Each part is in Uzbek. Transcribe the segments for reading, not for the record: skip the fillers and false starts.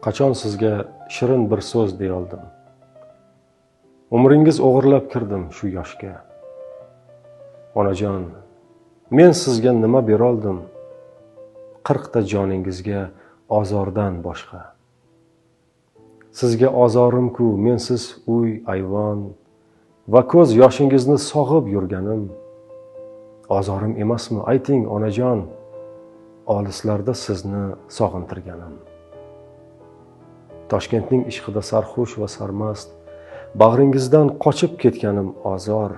Qachon sizga shirin bir so'z deya oldim? Umringiz o'g'irlab kirdim shu yoshga. Onajon, men sizga nima bera oldim? 40 ta joningizga ozordan boshqa. Sizga ozorim-ku, mensiz uy, ayvon va ko'z yoshingizni sog'ib yurganim. Ozorim emasmi? Ayting, onajon, olislarda sizni sog'intirganim. Toshkentning ishqida sarxush va sarmast, bag'ringizdan qochib ketganim ozor.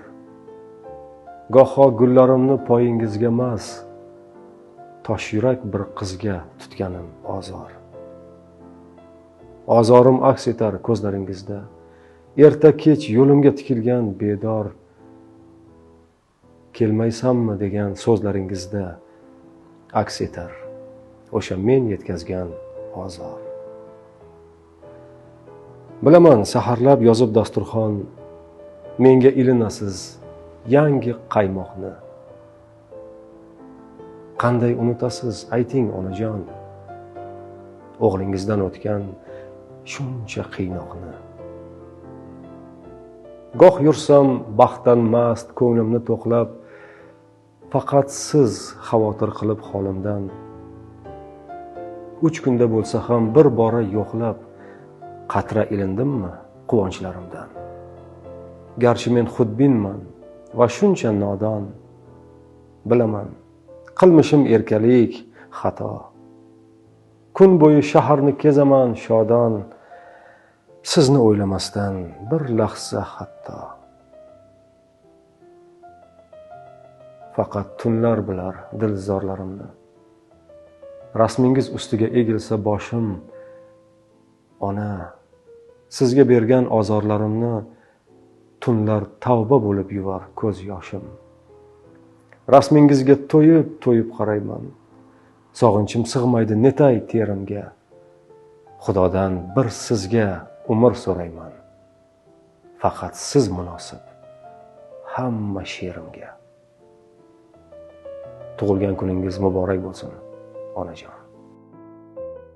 Goho gullarimni poyingizga emas, tosh yurak bir qizga tutganim ozor. Ozorim aks etar ko'zlaringizda, erta kech yo'limga tikilgan bedor. Kelmaysanmi degan so'zlaringizda aks etar o'sha men yetkazgan ozor. Bilaman, saharlab yozib dasturxon, menga ilinasiz yangi qaymoqni. Qanday unutasiz, ayting onajon, o'g'lingizdan o'tgan shuncha qiynoqni. Goh yursam baxtdan mast, ko'nglimni to'qlab, faqat siz xavotir qilib holimdan. 3 kunda bo'lsa ham bir bora yo'qlab, qatra ilindimmi quvonchlarimdan. Garchi men xudbinman va shuncha nodon, bilaman, qilmishim erkalik, xato. Kun bo'yi shaharni kezaman shodon, sizni o'ylamasdan bir lahza hatto. Faqat tunlar bilar dilzorlarimni. Rasmingiz ustiga egilsa boshim, ona, sizga bergan ozorlarimni tunlar tavba bo'lib yuvar ko'z yoshim. Rasmingizga to'yib qarayman. Sog'inchim sig'maydi netay terimga. Xudodan bir sizga umr so'rayman. Faqat siz munosib hamma she'rimga. Tug'ilgan kuningiz muborak bo'lsin, onajon.